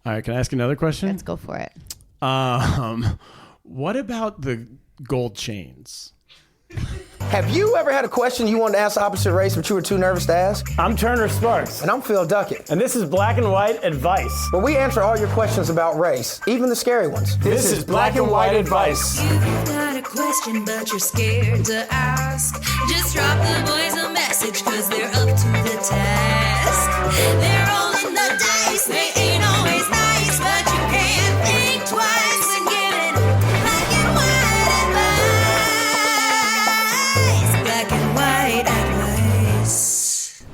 All right, can I ask another question? Let's go for it. What about the gold chains? Have you ever had a question you wanted to ask the opposite race but you were too nervous to ask? I'm Turner Sparks. And I'm Phil Duckett. And this is Black and White Advice. Where we answer all your questions about race, even the scary ones. This is Black and White Advice. You've got a question but you're scared to ask. Just drop the boys a message cause they're up to the task. They're rolling the dice, they ain't always nice, but you can't think twice when giving black and white advice. Black and white advice.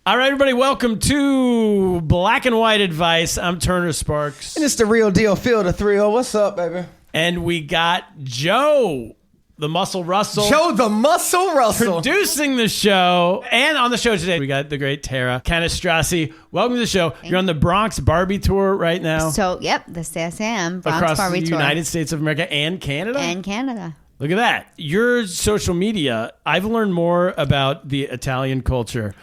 All right, everybody, welcome to Black and White Advice. I'm Turner Sparks. And it's the real deal, Phil the 3-0. What's up, baby? And we got Joe, the Muscle Russell. Joe the Muscle Russell. Producing the show. And on the show today, we got the great Tara Cannistraci. Welcome to the show. You're on the Bronx Barbie tour right now. So, yep, the CSM Bronx across Barbie the tour. United States of America and Canada? And Canada. Look at that. Your social media, I've learned more about the Italian culture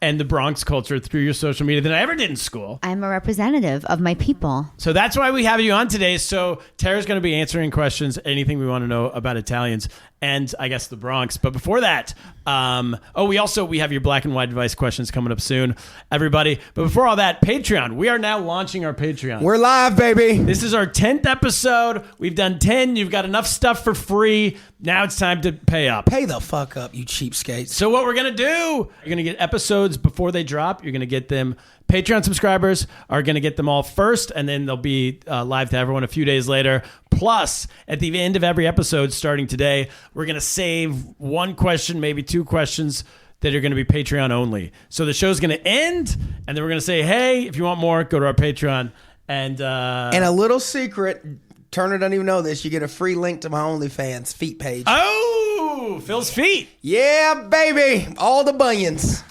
and the Bronx culture through your social media than I ever did in school. I'm a representative of my people. So that's why we have you on today. So Tara's going to be answering questions, anything we want to know about Italians and I guess the Bronx. But before that, we have your Black and White Advice questions coming up soon, everybody. But before all that, Patreon. We are now launching our Patreon. We're live, baby. This is our 10th episode. We've done 10. You've got enough stuff for free. Now it's time to pay up. Pay the fuck up, you cheapskates. So what we're going to do, you're going to get episodes before they drop. You're going to get them. Patreon subscribers are going to get them all first, and then they'll be live to everyone a few days later. Plus, at the end of every episode starting today, we're going to save one question, maybe two questions that are going to be Patreon only. So the show's going to end, and then we're going to say, hey, if you want more, go to our Patreon. And a little secret, Turner doesn't even know this, you get a free link to my OnlyFans feet page. Oh, Phil's feet. Yeah, baby. All the bunions.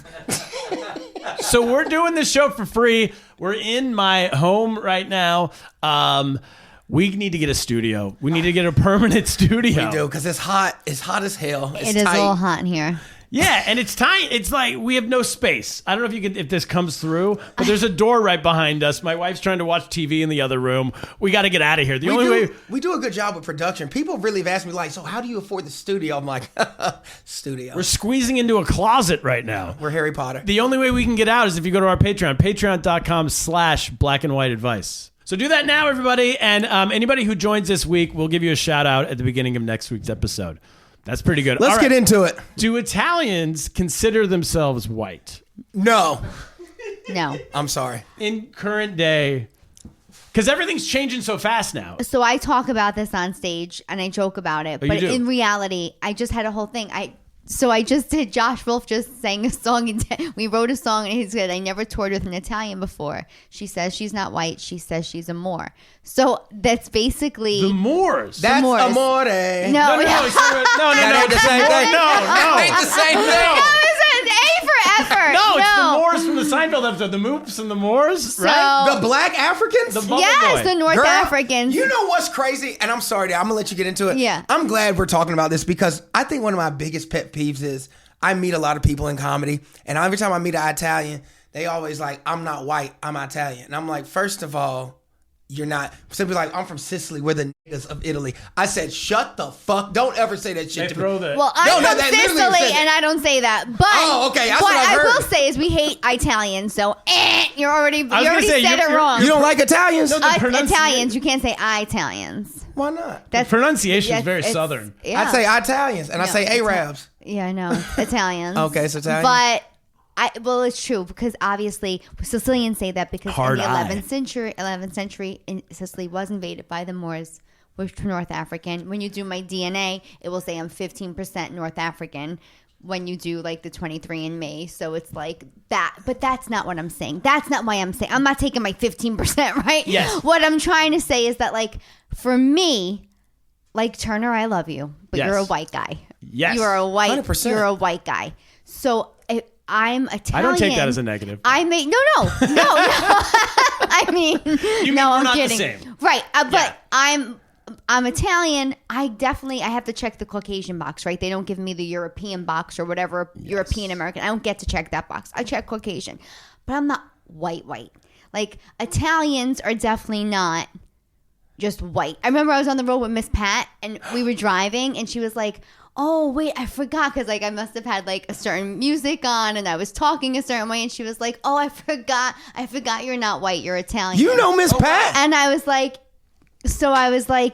So we're doing this show for free. We're in my home right now. We need to get a studio. We need to get a permanent studio. We do, because it's hot. It's hot as hell. It's It is tight. a little hot in here. Yeah, and it's tiny. It's like we have no space. I don't know if this comes through, but there's a door right behind us. My wife's trying to watch TV in the other room. We got to get out of here. We do a good job with production. People really have asked me, like, so how do you afford the studio? I'm like, studio. We're squeezing into a closet right now. We're Harry Potter. The only way we can get out is if you go to our Patreon, patreon.com/Black and White Advice. So do that now, everybody. And anybody who joins this week, we'll give you a shout out at the beginning of next week's episode. That's pretty good. Let's get into it. Do Italians consider themselves white? No. No. I'm sorry. In current day, because everything's changing so fast now. So I talk about this on stage and I joke about it. Oh, but you do? in reality, I just had a whole thing. So I just did. Josh Wolf just sang a song. We wrote a song, and he said, "I never toured with an Italian before." She says she's not white. She says she's a Moor. So that's basically The Moors. That's Moors. amore. no, That ain't the same thing. No. ain't the same thing. No, it's an A for effort. No, it's the Moors from the Seinfeld episode. The Moops and the Moors, right? The black Africans? The Bubble Yes, Boy. the North Girl, Africans. You know what's crazy? And I'm sorry, I'm going to let you get into it. Yeah. I'm glad we're talking about this because I think one of my biggest pet peeves is I meet a lot of people in comedy, and every time I meet an Italian, they always like, I'm not white, I'm Italian. And I'm like, first of all, you're not. Simply like, I'm from Sicily, we're the niggas of Italy. I said, shut the fuck. Don't ever say that shit They to throw me. that. Well, I'm No, from that literally Sicily, said and it. I don't say that. But Oh, okay, that's what what I heard. will say is we hate Italians. So you already gonna say, said it you're- wrong. You don't like Italians? No, the pronunciation- Italians, you can't say Italians. Why not? The pronunciation is Yes, very it's- southern. Yeah. I say Italians, and I No, say Arabs. Yeah, I know. Italians. Okay, it's Italian. But it's true because obviously Sicilians say that because Hard in the eye. 11th century, Sicily was invaded by the Moors, which were North African. When you do my DNA, it will say I'm 15% North African. When you do like the 23andMe, so it's like that. But that's not what I'm saying. That's not why I'm saying. I'm not taking my 15%, right? Yes. What I'm trying to say is that like for me, like Turner, I love you, but Yes. you're a white guy. Yes. You are a white. 100%. You're a white guy. So I'm Italian. I don't take that as a negative. I may no. I mean, mean no, we're I'm not the kidding. same. Right, but Yeah. I'm Italian. I have to check the Caucasian box, right? They don't give me the European box or whatever European American. I don't get to check that box. I check Caucasian, but I'm not white. Like, Italians are definitely not just white. I remember I was on the road with Miss Pat, and we were driving, and she was like, oh, wait, I forgot, because, like, I must have had, like, a certain music on, and I was talking a certain way, and she was like, oh, I forgot you're not white, you're Italian. You know Miss Pat. And I was like,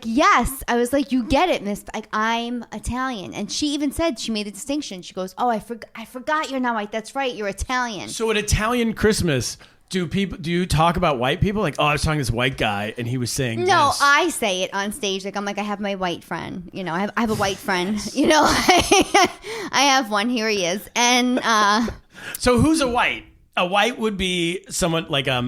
yes. I was like, you get it, Miss. Like, I'm Italian. And she even said, she made a distinction. She goes, oh, I forgot you're not white. That's right, you're Italian. So at Italian Christmas, do you talk about white people? Like, oh, I was talking to this white guy, and he was saying No, this. I say it on stage. Like, I'm like, I have my white friend. You know, I have a white friend. You know, I have one. Here he is. And so who's a white? A white would be someone like a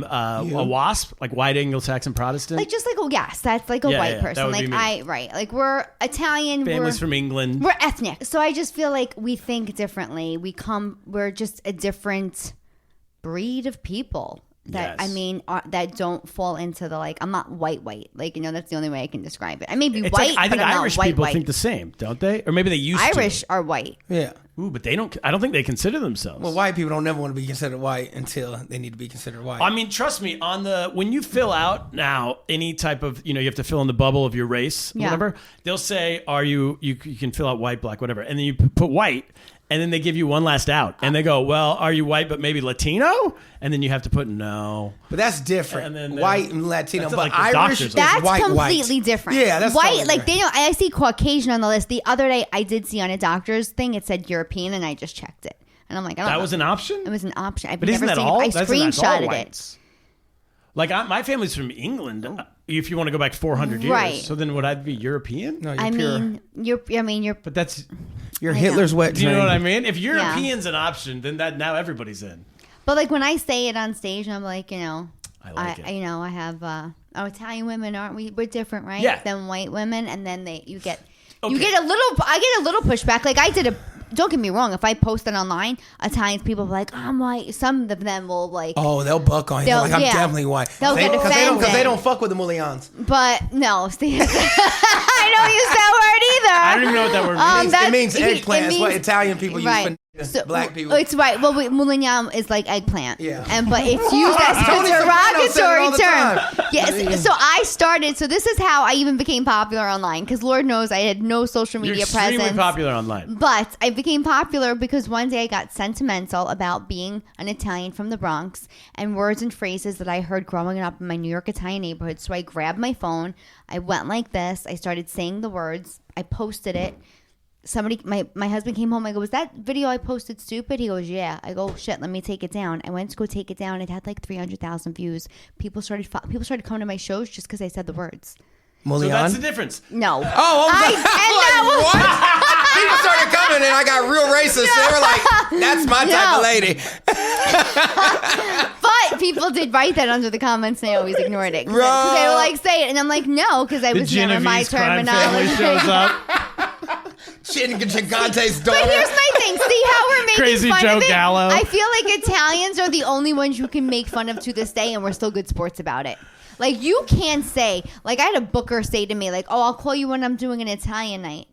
WASP, like white Anglo-Saxon Protestant. like, just like, oh, yes, that's like a Yeah, white yeah, that person. would be Like, me. right. Like, we're Italian. Families from England. We're ethnic. So I just feel like we think differently. We're just a different breed of people that, Yes. I mean, that don't fall into the, like, I'm not white. Like, you know, that's the only way I can describe it. I may be It's white, like, I think but I'm Irish not people white. think the same, don't they? Or maybe they used to. Irish are white. Yeah. Ooh, but they don't. I don't think they consider themselves. Well, white people don't never want to be considered white until they need to be considered white. I mean, trust me. When you fill out now any type of, you have to fill in the bubble of your race, Yeah. whatever. They'll say, "Are you?" You can fill out white, black, whatever, and then you put white, and then they give you one last out, and they go, "Well, are you white but maybe Latino?" And then you have to put no. But that's different. And then white and Latino. that's But like the Irish doctors. is That's white, completely white. different. Yeah, that's white. totally Like, different. I see Caucasian on the list. The other day, I did see on a doctor's thing, it said European, and I just checked it. And I'm like, I don't know. That was an option. It was an option. I've But never isn't that seen all? it. I That's all screenshotted it. whites. Like my family's from England. If you want to go back 400 years, Right. so then would I be European? No, you're I pure. mean, you're. But that's. You're I Hitler's know. wet Do you know dream. what I mean? If European's an option, then now everybody's in. But like when I say it on stage, I'm like, you know, I like it. You know, I have Italian women, aren't we? We're different, right? Yeah. Than white women, and then you get Okay. I get a little pushback. Like I did don't get me wrong. If I post it online, Italian people are like, I'm white. Some of them will like. Oh, they'll buck on you. They're They'll- like, I'm yeah. definitely white. They'll get Because offended. they don't fuck with the Mullions. But no, see, I don't use that word either. I don't even know what that word means. It means eggplant. It's what means- Italian people use right. for black people. It's right. Well, moulignon is like eggplant. Yeah. But it's used as Tony a Soprano said it all derogatory the term. time. Yes. So I started. So this is how I even became popular online, because Lord knows I had no social You're media extremely presence. popular online. But I became popular because one day I got sentimental about being an Italian from the Bronx and words and phrases that I heard growing up in my New York Italian neighborhood. So I grabbed my phone. I went like this. I started saying the words. I posted it. My husband came home. I go, was that video I posted stupid? He goes, yeah. I go, shit, let me take it down. I went to go take it down. It had like 300,000 views. People started coming to my shows just because I said the words. So Mullion? that's the difference. No. Oh, I- I'm like, what? People started coming and I got real racist. They were like, that's my type No. of lady. But people did write that under the comments, and I always ignored it. 'Cause they were like, say it. And I'm like, no, because I The was never my Genovese crime family terminology. shows up. Shit, Gigante's daughter. But here's my thing. See how we're making Crazy fun Joe of it? Gallo. I feel like Italians are the only ones you can make fun of to this day, and we're still good sports about it. Like, you can't say, like, I had a booker say to me, like, oh, I'll call you when I'm doing an Italian night.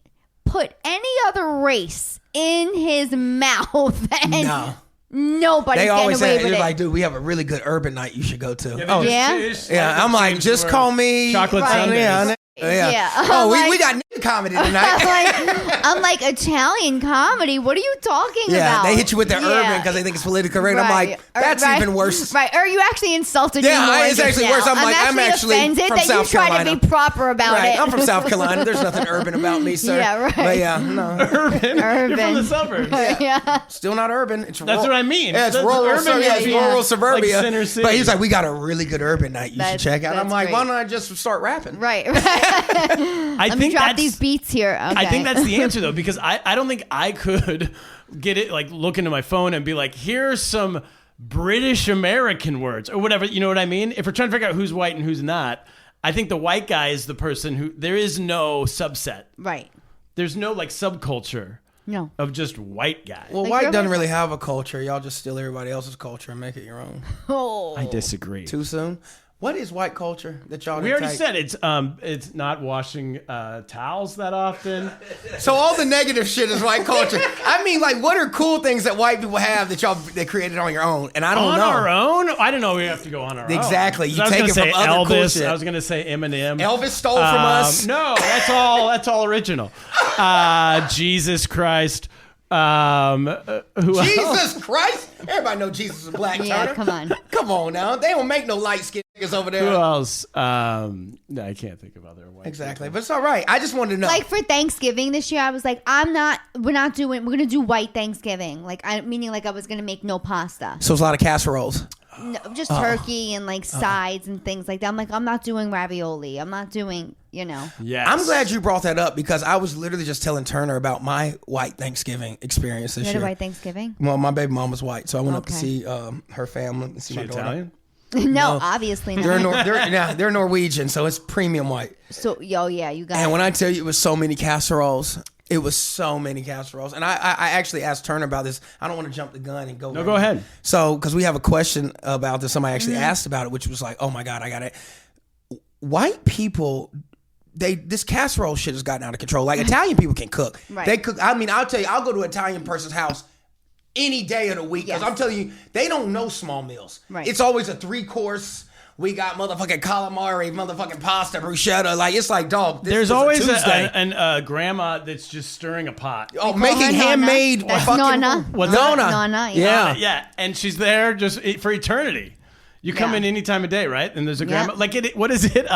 Put any other race in his mouth, and No. nobody's They always getting away say, with it's it. like, dude, we have a really good urban night you should go to. They Oh, just- yeah? they just yeah. I'm like, change just the call word. me. Chocolate Right. Sundays. Yeah. Yeah. Oh, I'm we like- got new comedy tonight. I'm like, Italian comedy? What are you talking Yeah, about? they hit you with their Yeah. urban because they think it's politically correct. I'm Right. like, Or- that's right. even worse. Right. Or you actually insulted me Yeah, more it's just actually now. worse. I'm like, I'm actually offended from that South you try Carolina. to be proper about Right, it. I'm from South Carolina. There's nothing urban about me, sir. Yeah, right. But yeah, no, Urban. You're from Urban. the suburbs. yeah. still not urban. It's That's what I mean. Yeah, it's That's rural, urban yeah, it's is rural suburbia. like Center City. But he's like, we got a really good urban night you should That's- check out. I'm that's like, why great. don't I just start rapping? Right. I Let me think drop that's these beats here. Okay. I think that's the answer though, because I don't think I could get it, like, look into my phone and be like, here's some British American words or whatever. You know what I mean? If we're trying to figure out who's white and who's not, I think the white guy is the person who, there is no subset. right. There's no like subculture No. of just white guy. Well, Like, white you're doesn't like- really have a culture. Y'all just steal everybody else's culture and make it your own. Oh. I disagree. Too soon? What is white culture that y'all? We already said it's not washing towels that often. So all the negative shit is white culture. I mean, like, what are cool things that white people have that y'all they created on your own? And I don't know. On our own? I don't know. We have to go on our own. Exactly. You I was take gonna it from say other Elvis. cool shit. I was gonna say Eminem. Elvis stole from us. No, that's all original. Jesus Christ. Who else? Jesus Christ! Everybody know Jesus is black. Yeah, Turner. come on. Come on now. They don't make no light skinned niggas over there. Who else? No, I can't think of other white Exactly, people. but it's all right. I just wanted to know. Like for Thanksgiving this year, I was like, we're gonna do white Thanksgiving. Meaning like I was gonna make no pasta. So it's a lot of casseroles. No, just turkey and like sides and things like that. I'm like, I'm not doing ravioli. I'm not doing, Yes. I'm glad you brought that up because I was literally just telling Turner about my white Thanksgiving experience this You had a year. white Thanksgiving? Well, my baby mom was white, so I went up to Okay. see her family and see She my daughter. Italian? No, obviously not. They're Norwegian, so it's premium white. So, yeah, you got And it. when I tell you it was so many casseroles, it was so many casseroles. And I actually asked Turner about this. I don't want to jump the gun and go. No, go ahead. So, because we have a question about this, somebody actually asked about it, which was like, oh my God, I got it. White people, this casserole shit has gotten out of control. Like Italian people can cook. Right. They cook. I mean, I'll tell you, I'll go to an Italian person's house any day of the week because Yes. I'm telling you, they don't know small meals. Right. It's always a 3-course. We got motherfucking calamari, motherfucking pasta, bruschetta. Like, it's like, dog, There's this is always a Tuesday. a grandma that's just stirring a pot. Oh, call making her Nonna. handmade That's fucking Nonna. What's that? Nonna. Nonna, yeah. Yeah. And she's there just for eternity. You come Yeah. in any time of day, right? And there's a grandma. Yeah. Like, what is it?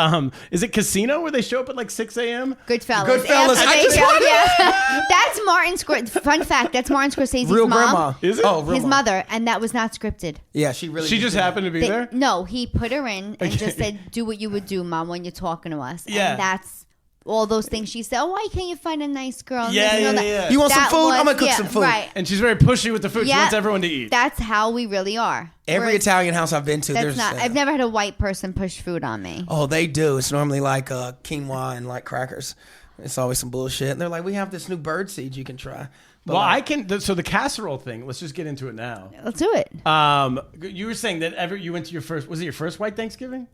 Is it Casino where they show up at like 6 a.m.? Goodfellas. Goodfellas. Yeah, I just yeah, wanted- yeah. That's Martin Fun fact, that's Martin Scorsese's Real mom. grandma. Is it? Oh, real His mom. mother, and that was not scripted. Yeah, she really. She just did that. happened to be there? No, he put her in and just said, do what you would do, Mom, when you're talking to us. Yeah. And that's all those things she said. Oh, why can't you find a nice girl? And Yeah, this and all yeah, that. yeah. You want some That food? I'm was- gonna cook some food. Right. And she's very pushy with the food. She Yeah. wants everyone to eat. That's how we really are. Every Whereas Italian house I've been to, That's there's. not. I've never had a white person push food on me. Oh, they do. It's normally like quinoa and like crackers. It's always some bullshit. And they're like, we have this new bird seed you can try. But Well, like, I can. So the casserole thing. Let's just get into it now. Let's do it. You were saying that you went to your first. Was it your first white Thanksgiving?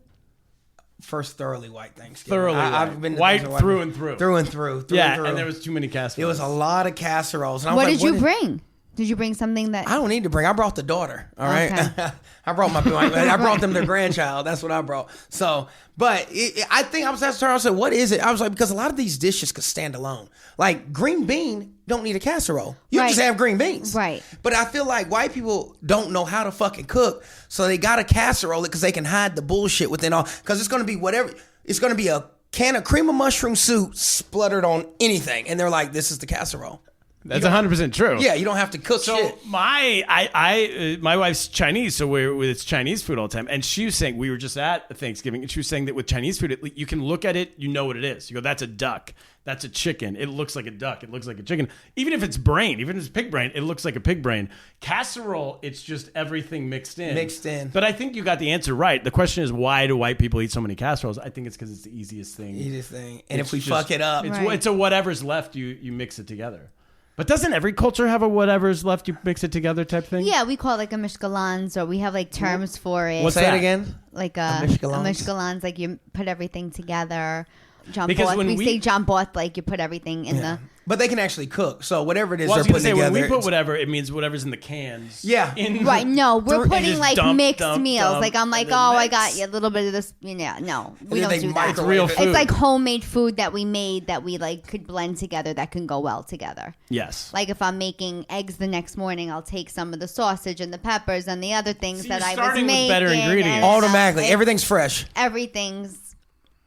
first thoroughly white Thanksgiving. Thoroughly I've been to white things through and through. Through and through. Yeah, through. and there was too many casseroles. It was a lot of casseroles. And I was What like, did you bring? Did you bring something that? I don't need to bring. I brought the daughter. All right. Okay. I brought I brought them their grandchild. That's what I brought. So, but I think I was asking her. I said, "What is it?" I was like, because a lot of these dishes could stand alone. Like green bean don't need a casserole. You Right. just have green beans. Right. But I feel like white people don't know how to fucking cook, so they got a casserole because they can hide the bullshit within all. Because it's gonna be whatever. It's gonna be a can of cream of mushroom soup spluttered on anything, and they're like, "This is the casserole." That's 100% true. Yeah, you don't have to cook So shit. my wife's Chinese, so it's Chinese food all the time. And she was saying, we were just at Thanksgiving, and she was saying that with Chinese food, you can look at it, you know what it is. You go, that's a duck, that's a chicken. It looks like a duck, it looks like a chicken. Even if it's brain, even if it's pig brain, it looks like a pig brain. Casserole, it's just everything mixed in. Mixed in. But I think you got the answer right. The question is, why do white people eat so many casseroles? I think it's because it's the easiest thing. Easiest thing. And It's if we just- fuck it up, it's, Right. it's a whatever's left, you mix it together. But doesn't every culture have a whatever's left, you mix it together type thing? Yeah, we call it like a mishkalans, or we have like terms for it. What's say that? it again. Like a mishkalans? mishkalans, like you put everything together. John Because Both, when we we- say John Both, like you put everything in the. But they can actually cook. So whatever it is Well, I was they're going to putting say, together. when we put it's- whatever, it means whatever's in the cans. Yeah. In Right, no, we're and putting just like dump, mixed dump, meals. dump, Like I'm like, and then oh, I mix. got you a little bit of this. Yeah, no, we then don't they do that. It's real microwave it. food. It's like homemade food that we made that we like could blend together that can go well together. Yes. Like if I'm making eggs the next morning, I'll take some of the sausage and the peppers and the other things So that you're I was starting with making. better ingredients. and, Automatically. it's- Everything's fresh. everything's,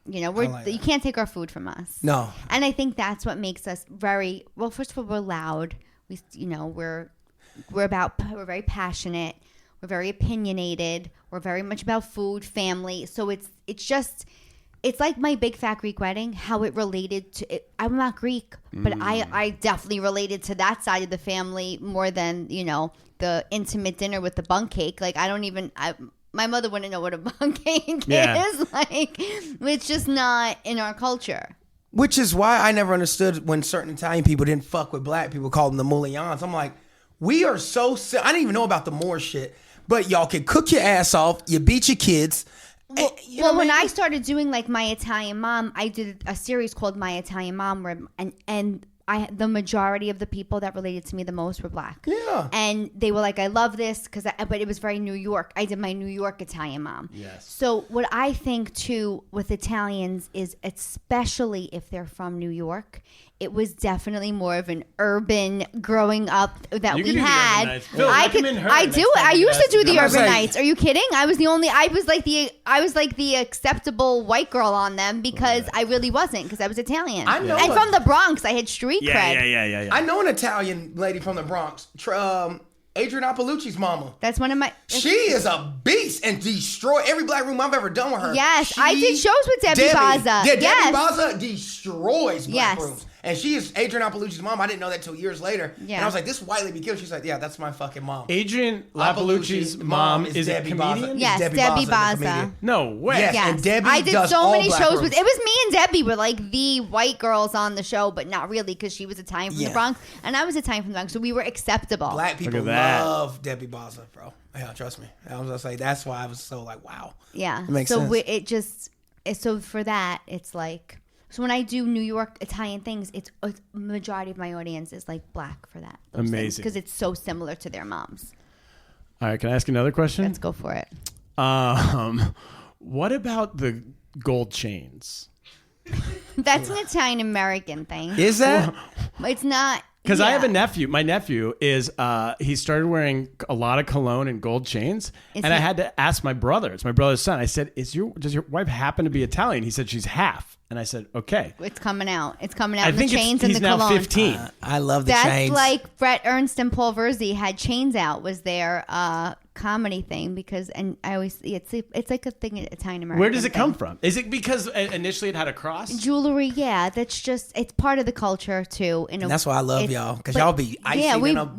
we're like you that. can't take our food from us. No. And I think that's what makes us very well. First of all, we're loud. We're very passionate. We're very opinionated. We're very much about food, family. So it's like my big fat Greek wedding. How it related to it. I'm not Greek, but I definitely related to that side of the family more than the intimate dinner with the bunk cake. Like my mother wouldn't know what a bunk cake Yeah. is. Like it's just not in our culture. Which is why I never understood when certain Italian people didn't fuck with black people, called them the mullions. I'm like, we are so I didn't even know about the Moor shit. But y'all can cook your ass off. You beat your kids. Well, when I started doing like My Italian Mom, I did a series called My Italian Mom, where the majority of the people that related to me the most were black. Yeah. And they were like, I love this but it was very New York. I did my New York Italian Mom. Yes. So what I think too with Italians is, especially if they're from New York, it was definitely more of an urban growing up that You we can do the had. urban nights. Phil, I recommend her I next do. time I you used to ask do me. the I'm urban saying- nights. Are you kidding? I was like the acceptable white girl on them because I really wasn't, because I was Italian. I know and a- from the Bronx, I had street cred. Yeah. I know an Italian lady from the Bronx, Adrian Appalucci's mama. That's one of my. She is a beast and destroy every black room I've ever done with her. Yes, I did shows with Debbie Baza. Yeah, Yes. Debbie Baza destroys black Yes. rooms. And she is Adrian Appalucci's mom. I didn't know that till years later. Yeah. And I was like, this white lady be killed. She's like, yeah, that's my fucking mom. Adrian Lappalucci's mom is a Debbie comedian? Baza. Yes, Debbie Debbie the Baza. comedian. No way. Yes. Yes. And Debbie I did does so all many black shows rooms. with. It was me and Debbie were like the white girls on the show, but not really, because she was Italian from Yeah. the Bronx and I was Italian from the Bronx, so we were acceptable. Black people Look at that. love Debbie Baza, bro. Yeah, trust me. I was gonna say that's why I was so like, wow. Yeah. It makes so sense. So for that, it's like, so when I do New York Italian things, it's majority of my audience is like black for that. Amazing. Because it's so similar to their moms. All right, can I ask another question? Let's go for it. What about the gold chains? That's an Italian American thing. Is that? It's not. Because I have a yeah. nephew. My nephew is he started wearing a lot of cologne and gold chains, Is and I he- had to ask my brother. It's my brother's son. I said, does your wife happen to be Italian? He said she's half, and I said, okay. It's coming out. It's coming out. I in think the chains he's and the now cologne. 15. I love the That's chains. like Brett Ernst and Paul Verzi had Chains Out, was their comedy thing, because, and I always, it's like a thing in Italian American. Where does it come thing. from? Is it because initially it had a cross? Jewelry, yeah, that's just, it's part of the culture too. And that's why I love y'all, because y'all be icing yeah, we in a bitch.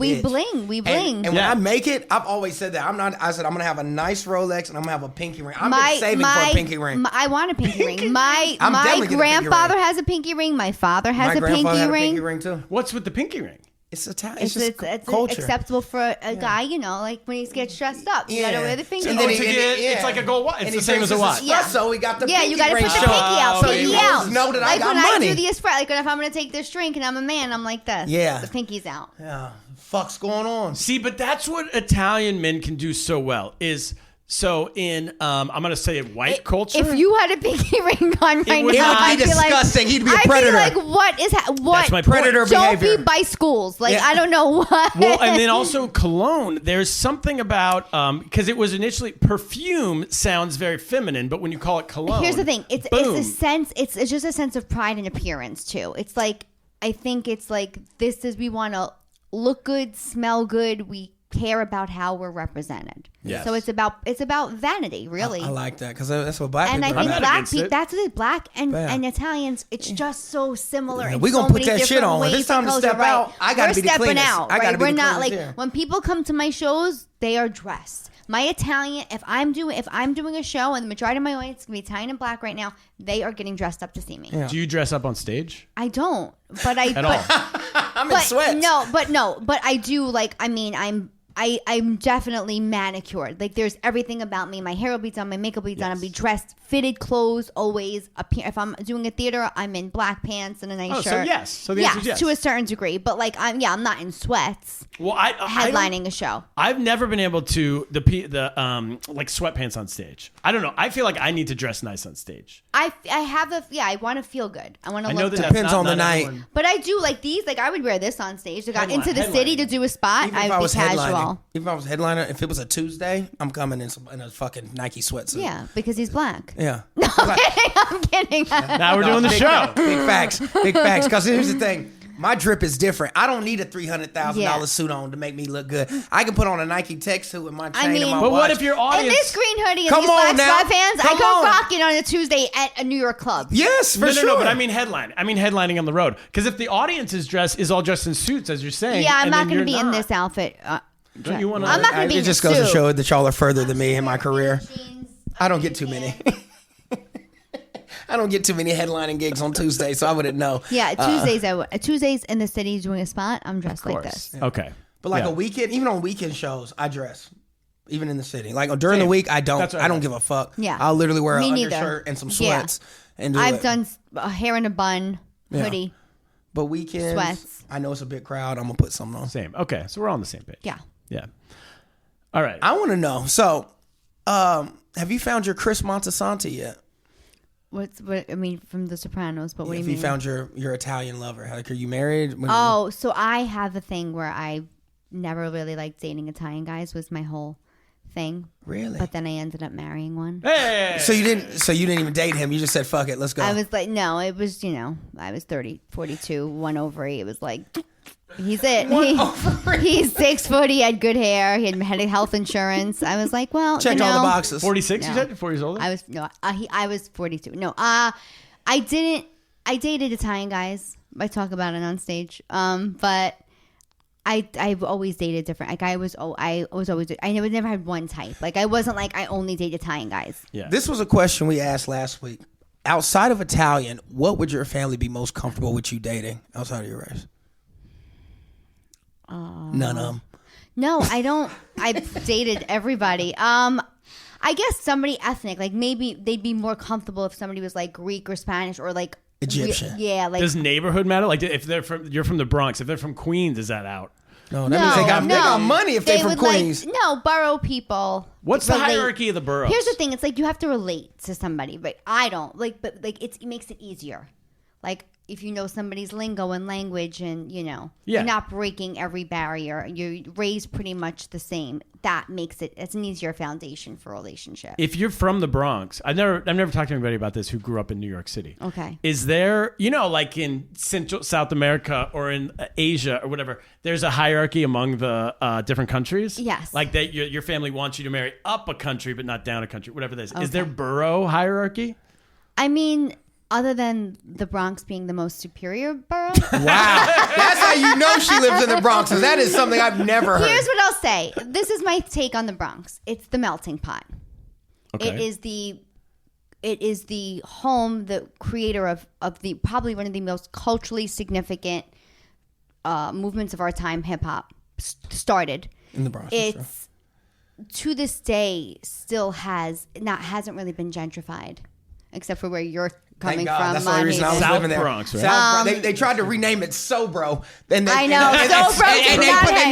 we bling. And when Yeah. I make it, I've always said that I said I'm gonna have a nice Rolex and I'm gonna have a pinky ring. I've been saving for a pinky ring. I want a pinky ring. My I'm definitely getting a pinky grandfather ring. has a pinky ring. My father has My a grandfather pinky had a ring. pinky ring too. What's with the pinky ring? It's Italian. It's just It's culture. acceptable for a guy, you know, like when he gets dressed up. You gotta wear the pinky And Oh, then ring. to he- get- yeah. it's like a gold watch. It's And the he same drinks as a watch. his Yeah. espresso, he got the Yeah, pinky you gotta ring put the show. pinky out. So Pinky you out. always know that I Like got when money. I do the espresso, like if I'm gonna take this drink and I'm a man, I'm like this. Yeah. The pinky's out. Yeah, fuck's going on? See, but that's what Italian men can do so well is, so in, I'm going to say white culture. If you had a pinky ring on right would now, not- I'd It would be be disgusting. Like, He'd be a I'd predator. be like, what is what? That's my point. Predator Don't behavior. be by schools. Like Yeah. I don't know what. Well, and then also cologne. There's something about because it was initially perfume sounds very feminine, but when you call it cologne, Here's the thing. It's boom. a sense. It's just a sense of pride and appearance too. It's like, I think it's like, this is, we want to look good, smell good. We care about how we're represented. Yes. So it's about vanity, really. I like that because that's what black And I people think are not about. black against people, it. that's what it is. Black and, Yeah. and Italians, it's just so similar. in we so gonna put many that shit different on. If ways it's time to culture, step right. out, I gotta We're be the stepping cleanest. out, I gotta right? be We're the not cleanest, like, yeah. when people come to my shows, they are dressed. My Italian, if I'm doing a show and the majority of my audience is gonna be Italian and black right now, they are getting dressed up to see me. Do you dress up on stage I don't, but I at all? I'm in sweats. but I do, like, I mean, I'm definitely manicured. Like, there's everything about me. My hair will be done, my makeup will be done. I'll be dressed, fitted clothes, always. If I'm doing a theater, I'm in black pants and a nice Oh, so shirt. yes. So the answer is yes. to a certain degree. But like, I'm not in sweats Well, I headlining a show. I've never been able to the like sweatpants on stage. I don't know. I feel like I need to dress nice on stage. I want to feel good. I want to I look know that good. that's Depends not, on the not night. everyone- But I do like these. Like, I would wear this on stage. Like, into the Headlining. city to do a spot. Even if I I would was be casual. headlining, if I was headliner, if it was a Tuesday, I'm coming in a fucking Nike sweatsuit. Yeah, because he's black. Yeah. I'm kidding. Now we're doing the show. Big facts. Big facts. Because here's the thing. My drip is different. I don't need a $300,000 Yeah. suit on to make me look good. I can put on a Nike tech suit with my chain mean- and my But watch. what if your And audience? this green hoodie and Come these on black now. sweatpants, I Come could on. rock it on a Tuesday at a New York club. Yes, for no, sure. no, but I mean headline. I mean headlining on the road. Because if the audience is all dressed in suits, as you're saying, Yeah, I'm and not then going to you're be in not. this outfit. Don't you want to? I'm not going to be It in just a goes to suit. show that y'all are further than me in my career. I don't get too many. I don't get too many headlining gigs on Tuesday, so I wouldn't know. Yeah, Tuesdays in the city doing a spot, I'm dressed like this. Okay. But like Yeah. a weekend, even on weekend shows, I dress. even in the city. Like during the week, I don't. I don't give a fuck. Yeah. I'll literally wear an Me neither. undershirt and some sweats and do I've done a hair in a bun, hoodie. But weekends, sweats. I know it's a big crowd. I'm gonna put something on. Same. Okay, so we're all on the same page. Yeah. Yeah. All right. I want to know. So, have you found your Chris Montesanti yet? What I mean from The Sopranos, but what do you mean? Have you found your Italian lover? Like, are you married? So I have a thing where I never really liked dating Italian guys. Was my whole thing. Really? But then I ended up marrying one. Hey! So you didn't even date him. You just said, fuck it, let's go. I was like, no, it was, I was 42, 1 ovary. It was like, he's it. He's 6 foot. He had good hair. He had health insurance. I was like, well, checked all the boxes. 46, you said? 4 years old? I was 42. No, I dated Italian guys. I talk about it on stage. But I've always dated different. Like I never had one type. Like I wasn't like I only date Italian guys. Yeah. This was a question we asked last week. Outside of Italian, what would your family be most comfortable with you dating outside of your race? None of them. No, I don't. I've dated everybody. I guess somebody ethnic. Like maybe they'd be more comfortable if somebody was like Greek or Spanish or like Egyptian. Yeah, like does neighborhood matter? Like if you're from the Bronx, if they're from Queens, is that out? No, that means they got money if they're from Queens. Borough people. What's the hierarchy of the boroughs? Here's the thing: it's like you have to relate to somebody, but I don't. It makes it easier. Like if you know somebody's lingo and language, and you're not breaking every barrier. You're raised pretty much the same. That makes it's an easier foundation for a relationship. If you're from the Bronx, I've never talked to anybody about this who grew up in New York City. Okay. Is there, like in Central South America or in Asia or whatever, there's a hierarchy among the different countries? Yes. Like that your family wants you to marry up a country but not down a country, whatever that is. Okay. Is there borough hierarchy? I mean, other than the Bronx being the most superior borough. Wow. That's how you know she lives in the Bronx. Because that is something I've never heard. Here's what I'll say. This is my take on the Bronx. It's the melting pot. Okay. It is the home, the creator of the probably one of the most culturally significant movements of our time, hip hop, started. In the Bronx. It's to this day still hasn't really been gentrified, except for where you're coming from. That's the only reason I was living there. Bronx, right? They tried to rename it Sobro. I know.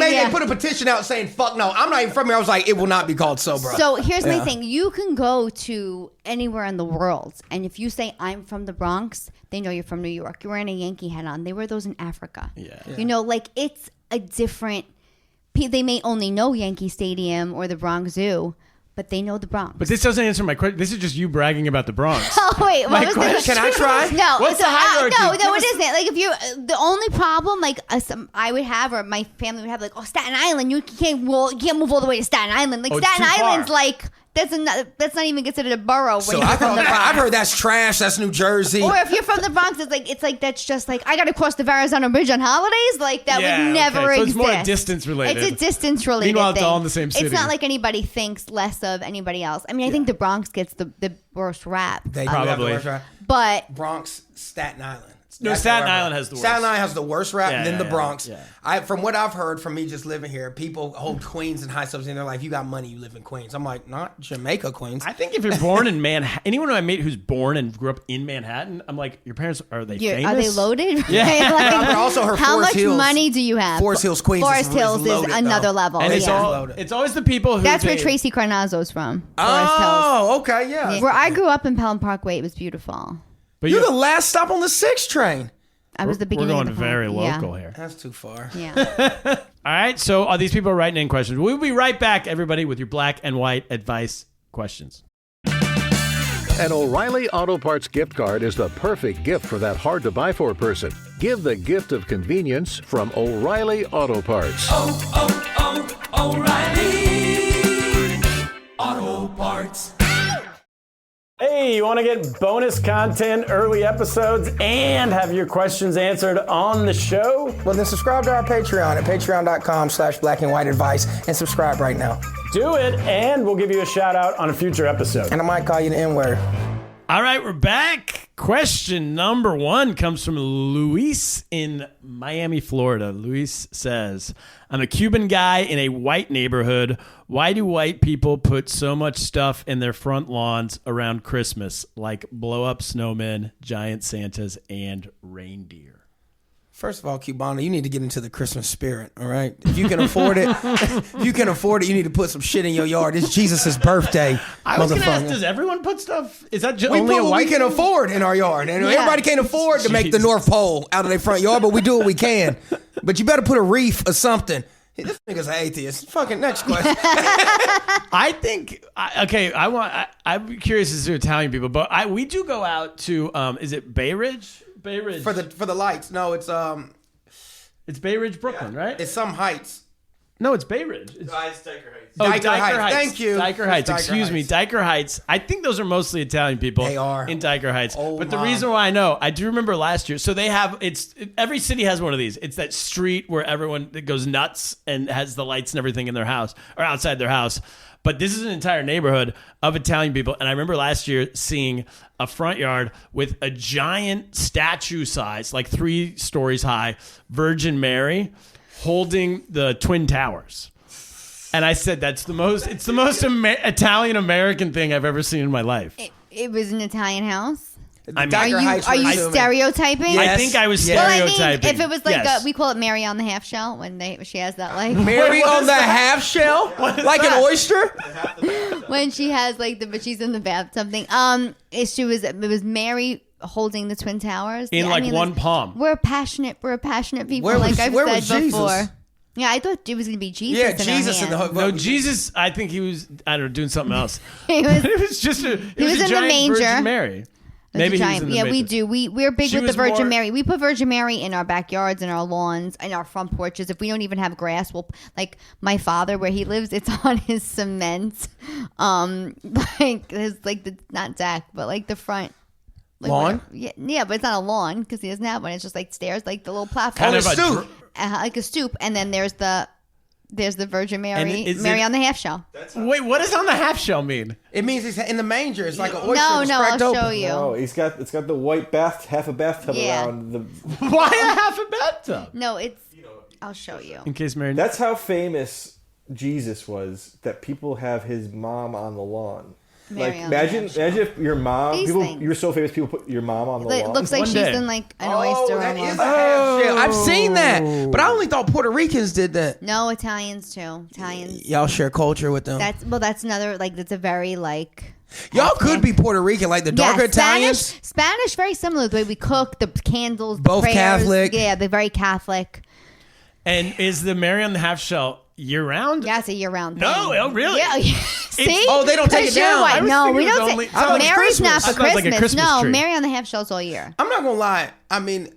They put a petition out saying, fuck no, I'm not even from here. I was like, it will not be called Sobro. So here's my thing. You can go to anywhere in the world, and if you say, I'm from the Bronx, they know you're from New York. You're wearing a Yankee hat on. They wear those in Africa. Yeah. It's a different... They may only know Yankee Stadium or the Bronx Zoo, but they know the Bronx. But this doesn't answer my question. This is just you bragging about the Bronx. Oh, wait. What was question? Can I try? No. What's the hierarchy? No, it isn't. Like, if you... The only problem, I would have, or my family would have, like, Staten Island, you can't move all the way to Staten Island. Like, Staten Island's like... That's not even considered a borough. So I've heard that's trash. That's New Jersey. Or if you're from the Bronx, it's like that's just like I got to cross the Verrazano Bridge on holidays. Like that would never exist. So it's more distance related. It's a distance related. Meanwhile, thing. it's all in the same city. It's not like anybody thinks less of anybody else. I mean, I think the Bronx gets the worst rap. They probably. Have the worst rap. But Bronx, Staten Island. No, Staten Island has the worst. Staten Island has the worst rap, and then the Bronx. Yeah. From what I've heard from me just living here, people hold Queens and high subs in their life. You got money, you live in Queens. I'm like, not Jamaica, Queens. I think if you're born in Manhattan, anyone who I meet who's born and grew up in Manhattan, I'm like, your parents, are they famous? Are they loaded? Yeah. Like, also, her how Forest much Hills, money do you have? Forest Hills, Queens. Forest Hills is loaded, another though. level. And it's always the people who. That's where Tracy Carnazzo's from. Forest Hills. Oh, okay, yeah. Where I grew up in Pelham Parkway, it was beautiful. But you're the last stop on the 6 train. I was the beginning. We're going of the very local here. That's too far. Yeah. All right. So these people are writing in questions. We'll be right back, everybody, with your black and white advice questions. An O'Reilly Auto Parts gift card is the perfect gift for that hard-to-buy-for person. Give the gift of convenience from O'Reilly Auto Parts. O'Reilly Auto Parts. Hey, you want to get bonus content, early episodes, and have your questions answered on the show? Well, then subscribe to our Patreon at patreon.com/blackandwhiteadvice and subscribe right now. Do it, and we'll give you a shout out on a future episode. And I might call you the N-word. All right, we're back. Question number 1 comes from Luis in Miami, Florida. Luis says, I'm a Cuban guy in a white neighborhood. Why do white people put so much stuff in their front lawns around Christmas, like blow-up snowmen, giant Santas, and reindeer? First of all, Cubano, you need to get into the Christmas spirit, all right? If you can afford it, you need to put some shit in your yard. It's Jesus' birthday, I was going to ask, motherfucker. does everyone put stuff? Is that We only put a what white we can thing? afford in our yard. And everybody can't afford to make the Jeez. North Pole out of their front yard, but we do what we can. But you better put a reef or something. Hey, this nigga's an atheist. Fucking next question. I think I'm curious as to Italian people, but we do go out to is it Bay Ridge? Bay Ridge for the lights. No, it's Bay Ridge, Brooklyn, right? it's some heights. No, it's Bay Ridge. It's Diker Heights. Diker Heights. Thank you. Diker Heights. Diker Excuse me. Heights. Diker Heights. I think those are mostly Italian people. They are. In Diker Heights. Oh, but the Mom. reason why I know, I do remember last year. So they have, every city has one of these. It's that street where everyone goes nuts and has the lights and everything in their house or outside their house. But this is an entire neighborhood of Italian people. And I remember last year seeing a front yard with a giant statue size, like 3 stories high, Virgin Mary holding the Twin Towers. And I said, it's the most Italian American thing I've ever seen in my life. It was an Italian house. Diker Heights, Are you we're assuming. stereotyping? Yes. I think I was Yes. Well, I stereotyping. mean, if it was like Yes. we call it Mary on the half shell when she has that like Mary on the half shell? Like an oyster? when she has like but she's in the bath something. It was Mary holding the Twin Towers in like one listen, palm. We're passionate people, Where was- like I've where said was Jesus? before. Yeah, I thought it was gonna be Jesus. Yeah, in her Jesus in the hand. No, Jesus, I think he was, I don't know, doing something else. He was- it was just a, it was was a in the giant manger. Virgin Mary. Maybe he was in the manger. we do. We're big She with the was Virgin more- Mary. We put Virgin Mary in our backyards, in our lawns, in our front porches. If we don't even have grass, we'll like my father where he lives. It's on his cement, like his not deck, but like the front Lawn? whatever. Yeah, but it's not a lawn because he doesn't have one. It's just like stairs, like the little platform, Kind of a stoop. like a stoop, and then there's the Virgin And Mary, is Mary it- on the half shell. Wait, what does on the half shell mean? It means he's in the manger. It's like an oyster. No, that's I'll cracked show open. you. Oh, it's got the white half a bathtub Yeah. around the. Why a half a bathtub? No, it's. I'll show you. In case Mary. That's how famous Jesus was. That people have his mom on the lawn. Mary Like on the imagine half shell. if your mom, These people, things. you're so famous, people put your mom on the It lawn. looks like One she's day. in like an Oh, oyster that almost. is a half shell. I've seen that. But I only thought Puerto Ricans did that. No, Italians too. Italians. Y'all share culture with them. That's another that's a very like. Y'all could be Puerto Rican, like the darker Italians. Spanish, very similar. The way we cook, the candles, the Both prayers. Catholic. Yeah, they're very Catholic. And is the Mary on the half shell year round? Yeah, it's a year-round thing. No, oh, really? Yeah. See? Oh, they don't take it 'Cause you're down. white. I was No, thinking we it was don't. only- Take, I thought it was Mary's not Christmas. for I thought it was like a Christmas. Christmas No, tree. Mary on the half shell's all year. I'm not gonna lie. I mean,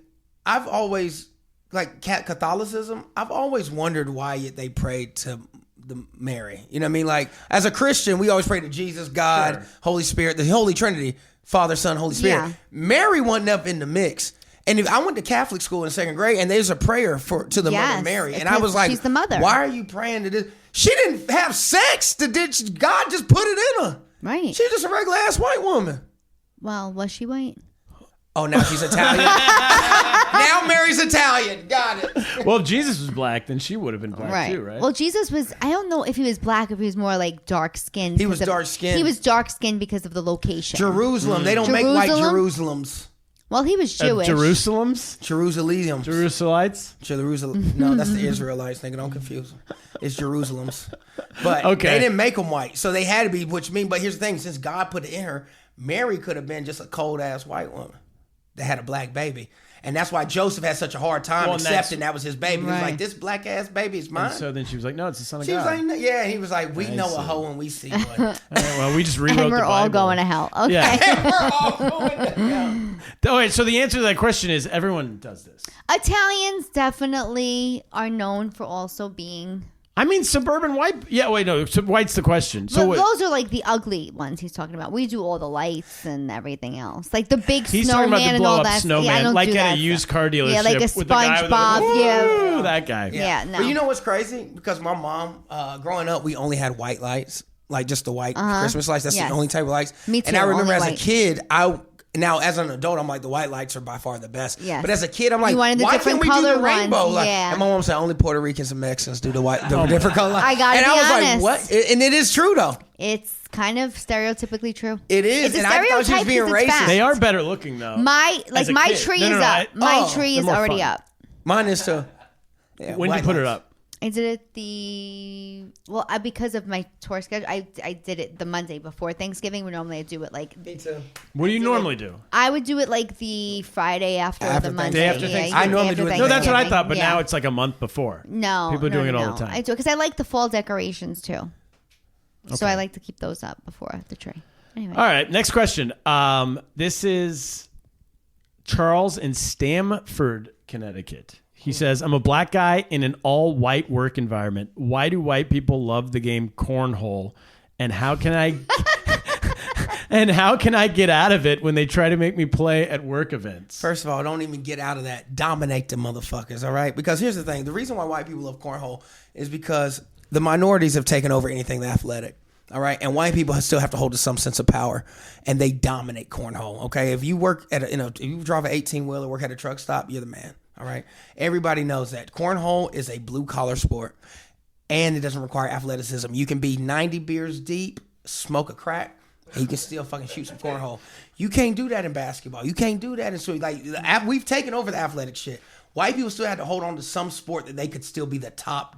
I've always like Catholicism. I've always wondered why they prayed to the Mary. You know what I mean? Like as a Christian, we always pray to Jesus, God, Sure. Holy Spirit, the Holy Trinity, Father, Son, Holy Spirit. Yeah. Mary wasn't up in the mix. And if I went to Catholic school in 2nd grade, and there's a prayer to the Yes, Mother Mary, and I because was like, she's the mother. Why are you praying to this? She didn't have sex. God just put it in her. Right. She's just a regular ass white woman. Well, was she white? Oh, now she's Italian. Now Mary's Italian. Got it. Well, if Jesus was black, then she would have been black Right. too, right? Well, Jesus was. I don't know if he was black, if he was more like dark skinned. He was dark-skinned. He was dark skinned because of the location. Jerusalem. They don't make white Jerusalem? Jerusalems. Well, he was Jewish. Jerusalem's? Jerusalem. Jerusalites? Jerusalem. No, that's the Israelites, nigga. Don't confuse them. It's Jerusalem's. But Okay. they didn't make them white, so they had to be. Which mean, but here's the thing: since God put it in her, Mary could have been just a cold ass white woman that had a black baby, and that's why Joseph had such a hard time Well, and that's- accepting that was his baby. He was Right. like, "This black ass baby is mine." And so then she was like, no, it's the son of she was God. like, "Yeah." He was like, "We I know see. a hoe and we see one." All right, well, we just rewrote and we're the all Bible. going to hell. Okay. Yeah. We're all going to hell. All right, so the answer to that question is everyone does this. Italians definitely are known for also being. I mean, suburban white. Yeah, wait, no. White's the question. So But what, those are like the ugly ones he's talking about. We do all the lights and everything else, like the big he's snowman talking about the and all blow-up that. snowman, Yeah, I don't like do at that a used stuff. car dealership. Yeah, like a with the guy with the, SpongeBob. Woo, Yeah. that guy. Yeah, no. But you know what's crazy? Because my mom, growing up, we only had white lights, like just the white Christmas lights. That's Yes. the only type of lights. Me too, And I remember only as white. a kid, Now, as an adult, I'm like, the white lights are by far the best. Yes. But as a kid, I'm like, You wanted the why can't different we do color the rainbow? ones. Like, Yeah. And my mom said, only Puerto Ricans and Mexicans do the different color lights. I gotta and be I was honest. like, what? And it is true, though. It's kind of stereotypically true. It is. It's a And I thought she was stereotype being 'cause it's racist. fact. They are better looking though. My As a my kid. tree No, is no, up. My tree they're is more already fun. up. Mine is too. Yeah, When did you white put it lights. up? I did it because of my tour schedule. I did it the Monday before Thanksgiving. Where normally I do it like Me too. What do you normally do? I would do it like the Friday after the Monday. Day after Thanksgiving. I normally do it No, that's what I Thanksgiving. thought, but Yeah. now it's like a month before. No, People are doing it all no. the time. I do it because I like the fall decorations too. So I like to keep those up before the tree. Anyway. All right, next question. This is Charles in Stamford, Connecticut. He says, I'm a black guy in an all-white work environment. Why do white people love the game cornhole? And how can I get out of it when they try to make me play at work events? First of all, don't even get out of that. Dominate the motherfuckers, all right? Because here's the thing. The reason why white people love cornhole is because the minorities have taken over anything athletic, all right? And white people still have to hold to some sense of power, and they dominate cornhole, okay? If you work at if you drive an 18-wheeler, work at a truck stop, you're the man, all right? Everybody knows that. Cornhole is a blue-collar sport, and it doesn't require athleticism. You can be 90 beers deep, smoke a crack, and you can still fucking shoot some cornhole. You can't do that in basketball. You can't do that in swimming. Like, we've taken over the athletic shit. White people still had to hold on to some sport that they could still be the top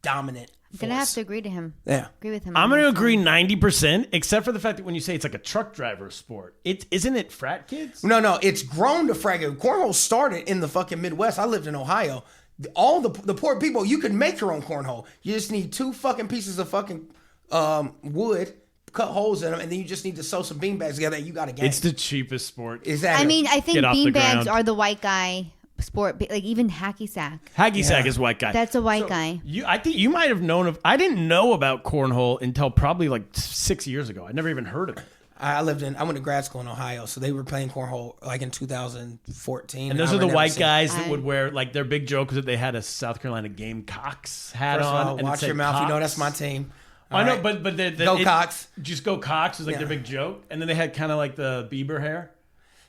dominant I'm gonna have to agree to him. Yeah. Agree with him. I'm on going to this agree one. 90%, except for the fact that when you say it's like a truck driver sport, isn't it frat kids? No, it's grown to fragment. Cornhole started in the fucking Midwest. I lived in Ohio. All the poor people, you could make your own cornhole. You just need 2 fucking pieces of fucking wood, cut holes in them, and then you just need to sew some beanbags together, and you got a game. It's the cheapest sport. Exactly. I mean, I think Get off the ground. beanbags are the white guy sport. Like even hacky sack. Hacky sack is white guy. That's a white guy. I think you might have known of. I didn't know about cornhole until probably like 6 years ago. I never even heard of it. I went to grad school in Ohio, so they were playing cornhole like in 2014. And those I are the never white seen- guys that would wear like their big joke was that they had a South Carolina Gamecocks hat First of on. all, and it watch said your mouth. You know Cox. that's my team. I All know, right? but Go Cox. Just go Cox was like Yeah. their big joke, and then they had kind of like the Bieber hair.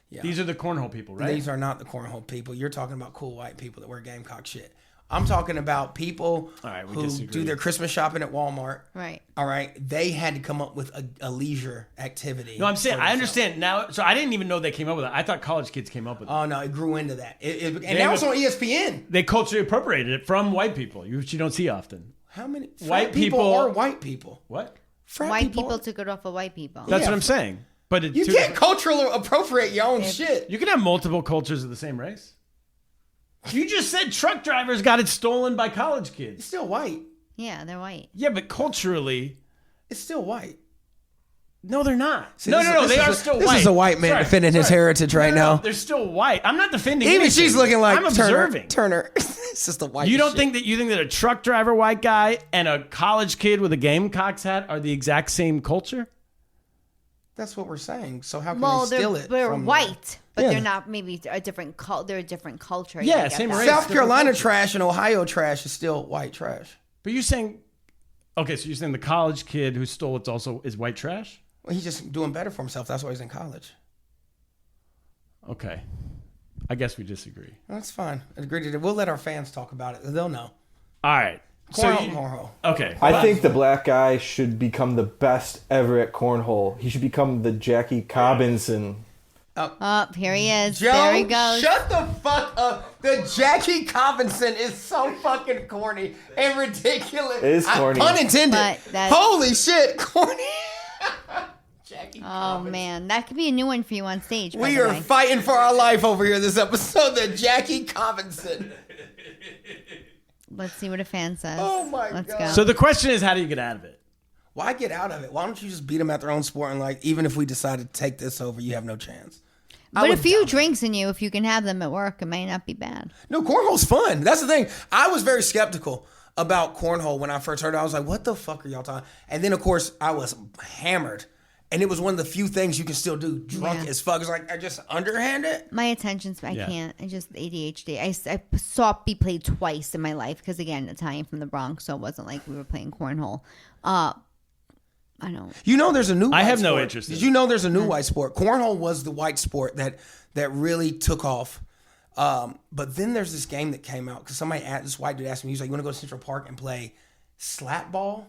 Yeah. These are the cornhole people, right? These are not the cornhole people. You're talking about cool white people that wear Gamecock shit. I'm talking about people All right, we who disagree. do their Christmas shopping at Walmart. Right. All right. They had to come up with a leisure activity. No, I'm saying for I themselves. understand now. So I didn't even know they came up with it. I thought college kids came up with it. Oh, no. It grew into that. And now it's on ESPN. They culturally appropriated it from white people, which you don't see often. How many White white people people- are white people? What? Frat White people took it off of white people. That's Yeah. what I'm saying. But it's You can't culturally appropriate your own shit. You can have multiple cultures of the same race. You just said truck drivers got it stolen by college It's kids. still white. Yeah, they're white. Yeah, but culturally, It's still white. no, they're not. See, No, this no, is- no, this they is are a- still this white. is a white man defending his heritage right now. They're still white. I'm not defending Even anything. she's looking like I'm observing. Turner. It's just the white. You don't shit. think that a truck driver white guy and a college kid with a Gamecocks hat are the exact same culture? That's what we're saying. So how can Well, they steal it? they're from white, but Yeah. they're not. Maybe a different. They're a different culture. Yeah, I get same that. race. South different Carolina culture. trash and Ohio trash is still white trash. But you're saying, okay, so you're saying the college kid who stole it's also is white trash? Well, he's just doing better for himself. That's why he's in college. Okay, I guess we disagree. That's fine. I agree to that. We'll let our fans talk about it. They'll know. All right. Cornhole. Okay. I think the black guy should become the best ever at cornhole. He should become the Jackie Cobbinson. Oh, here he is. Joe, there he goes. shut the fuck up. The Jackie Cobbinson is so fucking corny and ridiculous. It is corny. Pun intended. But that's- Holy shit, corny. Jackie Oh man, that could be a new one for you on stage. by We the are way. fighting for our life over here this episode. The Jackie Cobbinson. Let's see what a fan says. Oh, my Let's God. go. So the question is, how do you get out of it? Why get out of it? Why don't you just beat them at their own sport and like, even if we decide to take this over, you have no chance. I but would a few doubt it. drinks in you, if you can have them at work, it might not be bad. No, cornhole's fun. That's the thing. I was very skeptical about cornhole when I first heard it. I was like, what the fuck are y'all talking? And then, of course, I was hammered. And it was one of the few things you can still do drunk Yeah. as fuck. It's like, I just underhand it. My attention's, I Yeah. can't. I just ADHD. I saw it be played twice in my life because, again, Italian from the Bronx, so it wasn't like we were playing cornhole. I don't. You know, there's a new. I white have no sport. interest in Did you know there's a new white sport? Cornhole was the white sport that really took off. But then there's this game that came out because this white dude asked me, he was like, "You want to go to Central Park and play slap ball?"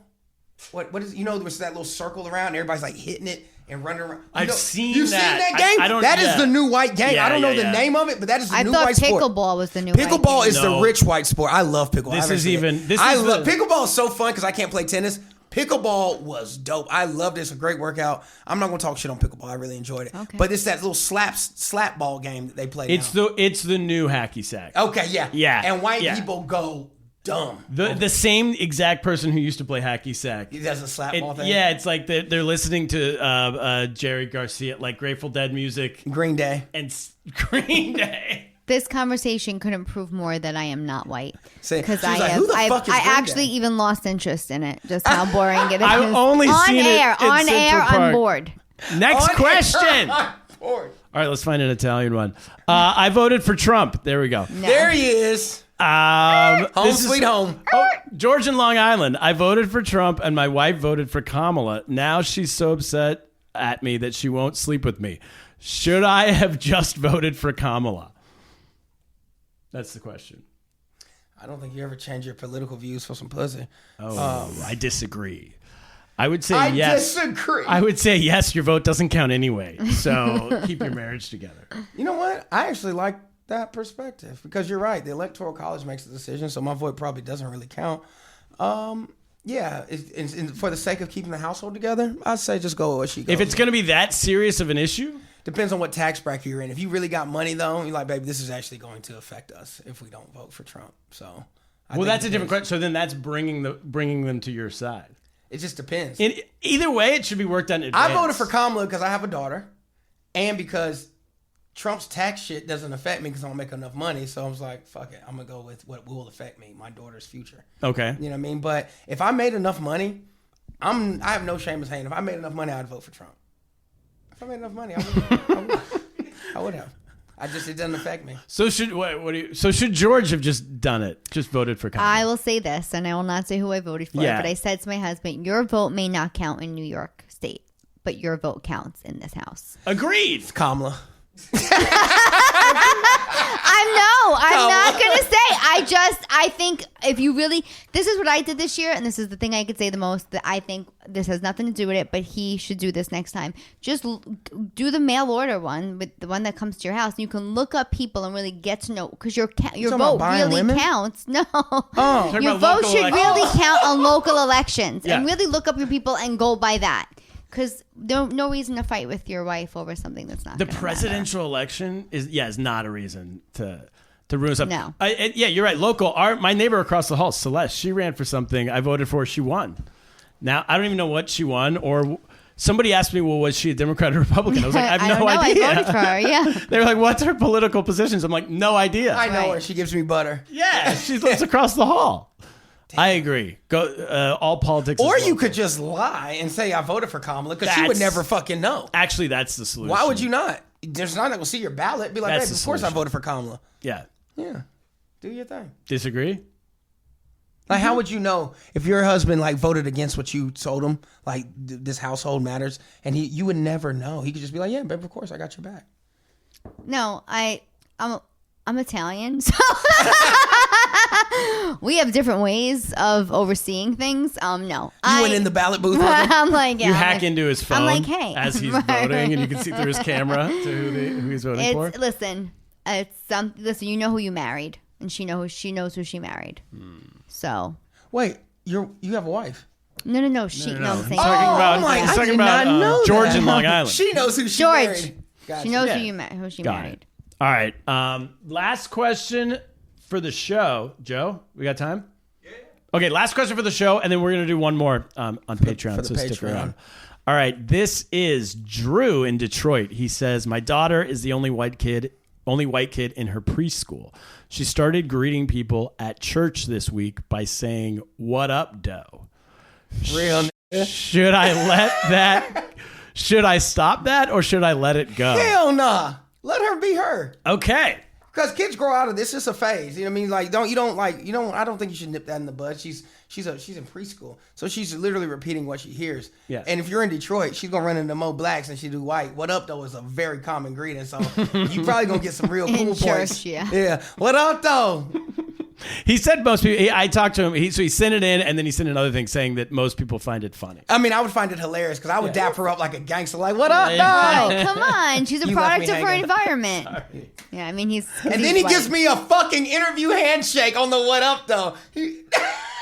What is there was that little circle around and everybody's like hitting it and running around. You've seen that game? I don't. That is the new white game. Yeah, I don't know yeah. the name of it, but that is the new thought white sport. pickleball was the new Pickleball white is the rich white sport. I love pickleball. Pickleball is so fun because I can't play tennis. Pickleball was dope. I loved it. It's a great workout. I'm not going to talk shit on pickleball. I really enjoyed it. Okay. But it's that little slap ball game that they play It's now. the new hacky sack. Okay, yeah. Yeah. And white Yeah. people go dumb. The same exact person who used to play hacky sack. He does a slap ball thing. Yeah, it's like they're listening to Jerry Garcia, like Grateful Dead music Green Day. and Green Day. This conversation couldn't prove more that I am not white. Because I like, have, who the I, fuck is I Green actually Day? even lost interest in it. Just how boring it is. I've only on seen it air, in on Central air, Park. on board. Next question. All All right, let's find an Italian one. I voted for Trump. There we go. No. There he is. Home Sweet home. Oh, George in Long Island. I voted for Trump and my wife voted for Kamala. Now she's so upset at me that she won't sleep with me. Should I have just voted for Kamala? That's the question. I don't think you ever change your political views for some pussy. Oh, I disagree. I would say I yes. disagree. I would say yes. Your vote doesn't count anyway. So keep your marriage together. You know what? I actually like that perspective because you're right. The Electoral College makes the decision, so my vote probably doesn't really count. Yeah, for the sake of keeping the household together, I'd say just go where she goes. If it's going to be that serious of an issue, Depends on what tax bracket you're in. If you really got money, though, you're like, baby, this is actually going to affect us if we don't vote for Trump. So, I think that's it a different depends. question. So then that's bringing them to your side. It just depends. Either way, it should be worked on in advance. I voted for Kamala because I have a daughter, and because Trump's tax shit doesn't affect me because I don't make enough money. So I was like, fuck it, I'm gonna go with what will affect me, my daughter's future. Okay. You know what I mean? But if I made enough money, I have no shame in saying if I made enough money, I'd vote for Trump. If I made enough money, I would have. It doesn't affect me. So should George have just done it? Just voted for Kamala? I will say this, and I will not say who I voted for, Yeah. but I said to my husband, your vote may not count in New York State, but your vote counts in this house. Agreed. Kamala. I'm not going to say. I think if you really, this is what I did this year, and this is the thing I could say the most, that I think this has nothing to do with it, but he should do this next time. Just do the mail order one, with the one that comes to your house, and you can look up people and really get to know, because your vote buying really women? counts. No. Talking Your about vote local should elections. really count on local elections, and Yeah. really look up your people and go by that. Because there's no reason to fight with your wife over something that's not The gonna presidential election is not a reason to ruin something. No. Yeah, you're right. Local. My neighbor across the hall, Celeste, she ran for something. I voted for her. She won. Now I don't even know what she won. Or somebody asked me, well, was she a Democrat or Republican? I was like, I have no don't know. idea. I voted for her. Yeah. They were like, what's her political positions? I'm like, no idea. I know Right. her. She gives me butter. Yeah, she lives across the hall. I agree. Go all politics. Or is you local. could just lie and say I voted for Kamala because she would That's- never fucking know. Actually, that's the solution. Why would you not? There's not that will see your ballot. Be like, That's babe, the of course I solution. voted for Kamala. Yeah. Yeah. Do your thing. Disagree? Like, how would you know if your husband like voted against what you told him? Like, this household matters, and you would never know. He could just be like, "Yeah, babe, of course I got your back." No, I'm Italian, so we have different ways of overseeing things. No, You went in the ballot booth with him. I'm like, yeah, You I'm hack like- into his phone I'm like, hey, as he's Right. voting, and you can see through his camera to who he's voting for. Listen, listen. You know who you married, and she knows who she married. So Wait, you have a wife? no. She no. I'm He's saying talking about, my- he's I talking did about not know George that. in Long Island. She knows who she George. married. Gotcha. she knows Yeah. who she Got married. it. All right. Last question for the show. Joe, we got time? Yeah. Okay, last question for the show, and then we're going to do one more on Patreon, for the so stick Patreon. around. All right, this is Drew in Detroit. He says, my daughter is the only white kid in her preschool. She started greeting people at church this week by saying, "What up, doe?" Real. Should I stop that, or should I let it go? Hell nah. Let her be her. Okay. Because kids grow out of this. It's a phase. You know what I mean? Like, I don't think you should nip that in the bud. She's in preschool. So she's literally repeating what she hears. Yeah. And if you're in Detroit, she's going to run into Mo Blacks and she do white. What up, though, is a very common greeting. So you probably going to get some real cool In church, points. yeah. What up, though? He said most people. I talked to him. So he sent it in, and then he sent another thing saying that most people find it funny. I mean, I would find it hilarious because I would dap her up like a gangster. Like, what up, Like, though? come on, she's a You left product me of her hanging. environment. Yeah, I mean he's. And then he gives me a fucking interview handshake on the what up, though.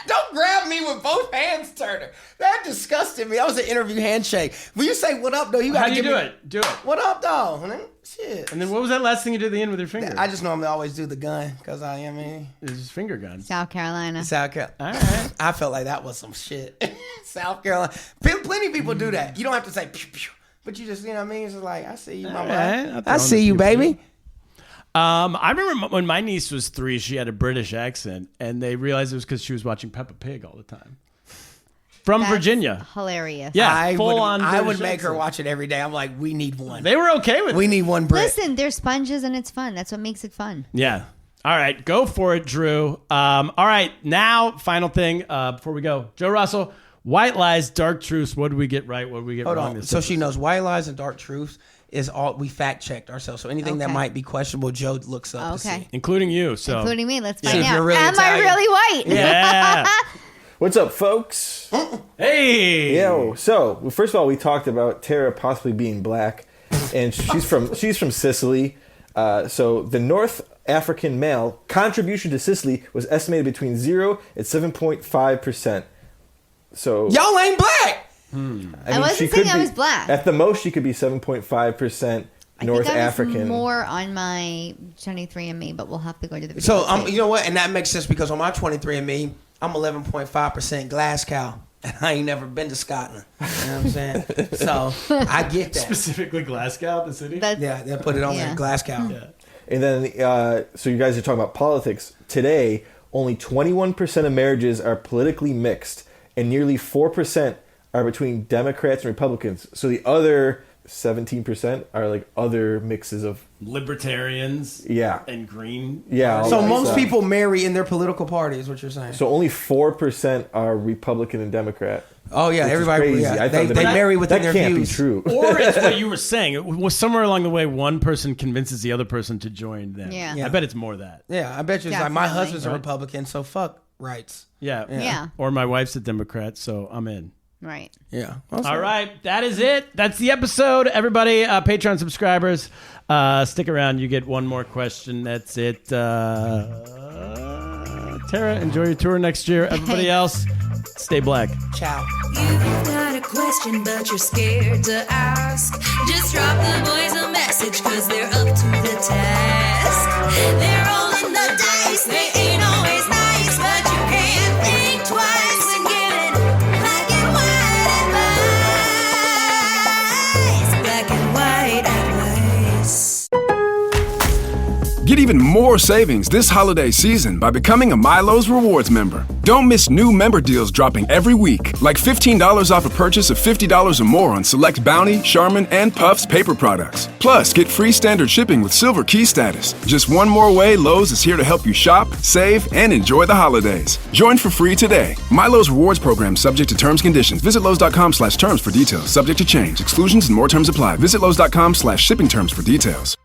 Don't grab me with both hands, Turner. That disgusted me. That was an interview handshake. When you say what up, though, you got How to do you give do me, it? Do it. What up, though? Shit. And then what was that last thing you did at the end with your finger? I just normally always do the gun because It's his finger gun. South Carolina. South Carolina. All right. I felt like that was some shit. South Carolina. Plenty of people do that. You don't have to say pew, pew, but you just, you know what I mean? It's just like, I see you, my All man. right. I see you, baby. I remember when my niece was 3, she had a British accent, and they realized it was because she was watching Peppa Pig all the time. From That's Virginia. Hilarious. Yeah, I full would, on. I would British make her accent. watch it every day. I'm like, we need one. They were okay with We it. need one Brit. Listen, they're sponges and it's fun. That's what makes it fun. Yeah. All right, go for it, Drew. All right, now final thing before we go, Joe Russell. White lies, dark truths. What did we get right? What did we get Hold wrong? on. This So she episode? knows white lies and dark truths is all we fact checked ourselves. So anything that Okay. might be questionable, Joe looks up to Okay. see. including you. So Including me. Let's See find if out. you're really Am Italian. I really white? yeah. What's up, folks? Hey. Yo, so first of all, we talked about Tara possibly being black, and she's from Sicily. So the North African male contribution to Sicily was estimated between 0 and 7.5%. So Y'all ain't black. I wasn't she saying could I be- was black. At the most, she could be 7.5% North I think I was African. more on my 23andMe, but we'll have to go to the video. So and see. you know what? And that makes sense because on my 23andMe, I'm 11.5% Glasgow. And I ain't never been to Scotland. You know what I'm saying? So I get that. Specifically Glasgow, the city. That's, Yeah, they put it on there, Yeah. Glasgow. Yeah. And then, so you guys are talking about politics. Today, only 21% of marriages are politically mixed, and nearly 4% are between Democrats and Republicans. So the other 17% are like other mixes of, Libertarians. yeah. And green. Yeah. So all that most stuff. people marry in their political party is what you're saying. So only 4% are Republican and Democrat. Oh yeah, which is everybody. crazy. Yeah, I they thought that marry within that their can't views. be true. Or it's what you were saying. It was somewhere along the way, one person convinces the other person to join them. Yeah. Yeah. I bet it's more that. Yeah, I bet you it's like my Definitely. husband's a Republican, so fuck rights. Yeah. Yeah. Or my wife's a Democrat, so I'm in. Right. Yeah. All right, that is it. That's the episode. Everybody, Patreon subscribers, stick around. You get one more question. That's it. Tara, enjoy your tour next year. Everybody else, stay black. Ciao. You've got a question, but you're scared to ask. Just drop the boys a message, cause they're up to the task. They're rolling the dice, they ain't always nice, but you can't think twice when giving black and white advice. Black and white advice. Get even more savings this holiday season by becoming a Milo's Rewards member. Don't miss new member deals dropping every week, like $15 off a purchase of $50 or more on select Bounty, Charmin, and Puffs paper products. Plus, get free standard shipping with Silver Key status. Just one more way Lowe's is here to help you shop, save, and enjoy the holidays. Join for free today. Milo's Rewards program subject to terms and conditions. Visit Lowe's.com/terms for details. Subject to change. Exclusions and more terms apply. Visit Lowe's.com/shipping terms for details.